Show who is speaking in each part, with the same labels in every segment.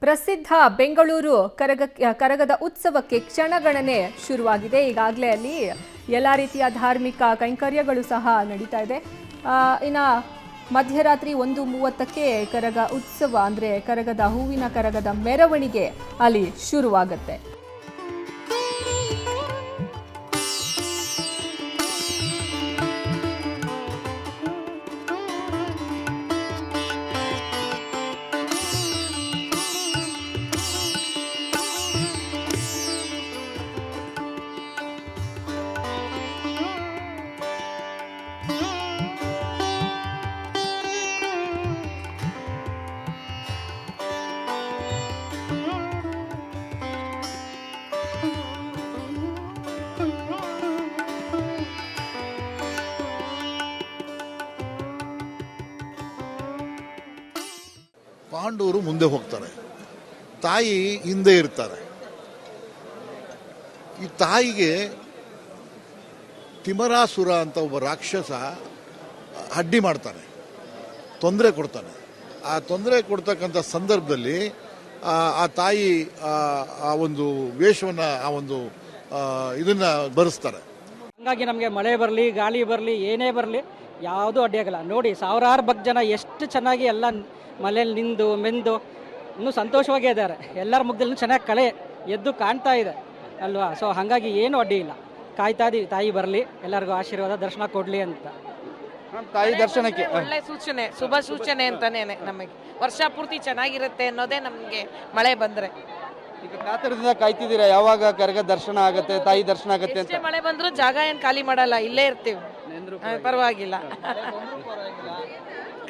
Speaker 1: ಪ್ರಸಿದ್ಧ ಬೆಂಗಳೂರು ಕರಗದ ಉತ್ಸವಕ್ಕೆ ಕ್ಷಣಗಣನೆ ಶುರುವಾಗಿದೆ. ಈಗಾಗಲೇ ಅಲ್ಲಿ ಎಲ್ಲ ರೀತಿಯ ಧಾರ್ಮಿಕ ಕೈಂಕರ್ಯಗಳು ಸಹ ನಡೀತಾ ಇದೆ. ಇನ್ನು ಮಧ್ಯರಾತ್ರಿ 1:30ಕ್ಕೆ ಕರಗ ಉತ್ಸವ ಅಂದರೆ ಕರಗದ ಹೂವಿನ ಕರಗದ ಮೆರವಣಿಗೆ ಅಲ್ಲಿ ಶುರುವಾಗುತ್ತೆ.
Speaker 2: ಪಾಂಡವರು ಮುಂದೆ ಹೋಗ್ತಾರೆ, ತಾಯಿ ಹಿಂದೆ ಇರ್ತಾರೆ. ಈ ತಾಯಿಗೆ ತಿಮರಾಸುರ ಅಂತ ಒಬ್ಬ ರಾಕ್ಷಸ ಅಡ್ಡಿ ಮಾಡ್ತಾನೆ, ತೊಂದರೆ ಕೊಡ್ತಾನೆ. ಆ ತೊಂದರೆ ಕೊಡ್ತಕ್ಕಂಥ ಸಂದರ್ಭದಲ್ಲಿ ಆ ತಾಯಿ ಆ ಒಂದು ವೇಷವನ್ನು ಆ ಒಂದು ಇದನ್ನ ಬರೆಸ್ತಾರೆ.
Speaker 3: ಹಾಗಾಗಿ ನಮಗೆ ಮಳೆ ಬರಲಿ ಗಾಳಿ ಬರಲಿ ಏನೇ ಬರಲಿ ಯಾವುದೂ ಅಡ್ಡಿಯಾಗಲ್ಲ. ನೋಡಿ, ಸಾವಿರಾರು ಜನ ಎಷ್ಟು ಚೆನ್ನಾಗಿ ಎಲ್ಲ ಮಳೆಯಲ್ಲಿ ನಿಂದು ಮೆಂದು ಇನ್ನೂ ಸಂತೋಷವಾಗೇ ಇದ್ದಾರೆ. ಎಲ್ಲರ ಮುಖದಲ್ಲಿ ಚೆನ್ನಾಗಿ ಕಳೆ ಎದ್ದು ಕಾಣ್ತಾ ಇದೆ ಅಲ್ವಾ. ಸೊ ಹಾಗಾಗಿ ಏನೂ ಅಡ್ಡಿ ಇಲ್ಲ. ಕಾಯ್ತಾ ಇದೀವಿ ತಾಯಿ ಬರಲಿ, ಎಲ್ಲರಿಗೂ ಆಶೀರ್ವಾದ ದರ್ಶನ ಕೊಡಲಿ ಅಂತ.
Speaker 4: ತಾಯಿ ದರ್ಶನಕ್ಕೆ
Speaker 5: ಒಳ್ಳೆ ಸೂಚನೆ, ಶುಭ ಸೂಚನೆ ಅಂತಾನೆ ನಮಗೆ. ವರ್ಷ ಪೂರ್ತಿ ಚೆನ್ನಾಗಿರುತ್ತೆ ಅನ್ನೋದೇ ನಮಗೆ ಮಳೆ ಬಂದ್ರೆ.
Speaker 4: ಈಗ ಕಾತರದಿಂದ ಕಾಯ್ತಿದ್ದೀರಾ ಯಾವಾಗ ಕರಗ ದರ್ಶನ ಆಗುತ್ತೆ, ತಾಯಿ ದರ್ಶನ ಆಗುತ್ತೆ ಅಂತ?
Speaker 5: ಮಳೆ ಬಂದ್ರು ಜಾಗ ಏನು ಖಾಲಿ ಮಾಡಲ್ಲ, ಇಲ್ಲೇ ಇರ್ತೀವಿ, ಪರವಾಗಿಲ್ಲ.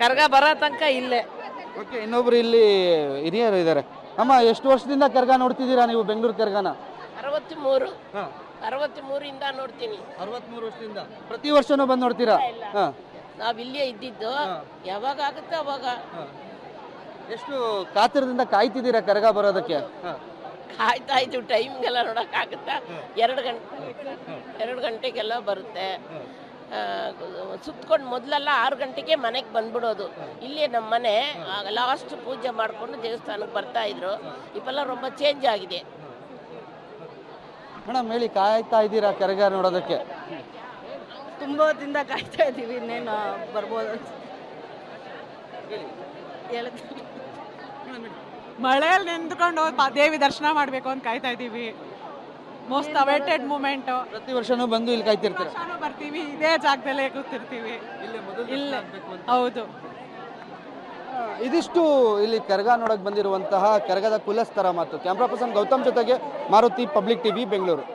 Speaker 5: ಕರ್ಗ ಬರೋ ತನಕ ಇಲ್ಲೇ.
Speaker 4: ಓಕೆ, ಇನ್ನೊಬ್ರು ಇಲ್ಲಿ ಹಿರಿಯರು ಇದ್ದಾರೆ. ಅಮ್ಮ, ಎಷ್ಟು ವರ್ಷದಿಂದ ಕರ್ಗ ನೋಡ್ತಿದ್ದೀರಾ ನೀವು ಬೆಂಗಳೂರು ಕರ್ಗನ?
Speaker 6: 63 ನೋಡ್ತೀನಿ.
Speaker 4: 63 ವರ್ಷದಿಂದ ಪ್ರತಿ ವರ್ಷನೂ ಬಂದು ನೋಡ್ತೀರಾ?
Speaker 6: ನಾವ್ ಇಲ್ಲೇ ಇದ್ದಿದ್ದು, ಯಾವಾಗ ಆಗುತ್ತೆ ಅವಾಗ.
Speaker 4: ಎಷ್ಟು ಕಾತರದಿಂದ ಕಾಯ್ತಿದ್ದೀರಾ ಕರಗ ಬರೋದಕ್ಕೆ?
Speaker 6: ಕಾಯ್ತಾ ಇದ್ದೀವಿ, ಟೈಮ್ಗೆಲ್ಲ ನೋಡಕ್ ಆಗುತ್ತಾ? 2 ಗಂಟೆಗೆಲ್ಲ ಬರುತ್ತೆ. ಸುತ್ಕೊಂಡು ಮೊದಲೆಲ್ಲ 6 ಗಂಟೆಗೆ ಮನೆಗೆ ಬಂದ್ಬಿಡೋದು. ಇಲ್ಲಿ ನಮ್ಮ ಮನೆ ಲಾಸ್ಟ್ ಪೂಜೆ ಮಾಡಿಕೊಂಡು ದೇವಸ್ಥಾನಕ್ಕೆ ಬರ್ತಾ ಇದ್ರು. ಇವೆಲ್ಲ ரொம்ப ಚೇಂಜ್ ಆಗಿದೆ.
Speaker 4: ಮೇಡಮ್ ಹೇಳಿ, ಕಾಯ್ತಾ ಇದ್ದೀರಾ ಕರಗ ನೋಡೋದಕ್ಕೆ?
Speaker 7: ತುಂಬ ಹೊತ್ತಿಂದ ಕಾಯ್ತಾ ಇದ್ದೀವಿ, ಇನ್ನೇನು ಬರ್ಬೋದು.
Speaker 8: ಮಳೆಯಲ್ಲಿ ನಿಂತ್ಕೊಂಡು ದೇವಿ ದರ್ಶನ ಮಾಡಬೇಕು ಅಂತ ಕಾಯ್ತಾ ಇದ್ದೀವಿ. Most awaited moment.
Speaker 4: ಪ್ರತಿ ವರ್ಷನೂ ಬಂದು ಇಲ್ಲಿ ಕಾಯ್ತಿರ್ತೀರಾ?
Speaker 8: ಬರ್ತೀವಿ, ಇದೇ ಜಾಗದಲ್ಲೇ ಕೂತಿರ್ತೀವಿ. ಇಲ್ಲೇ ಹೌದು.
Speaker 4: ಇದಿಷ್ಟು ಇಲ್ಲಿ ಕರಗ ನೋಡಕ್ ಬಂದಿರುವಂತಹ ಕರಗದ ಕುಲಸ್ಥರ ಮಾತು. ಕ್ಯಾಮ್ರಾ ಪರ್ಸನ್ ಗೌತಮ್ ಜೊತೆಗೆ ಮಾರುತಿ, ಪಬ್ಲಿಕ್ ಟಿವಿ, ಬೆಂಗಳೂರು.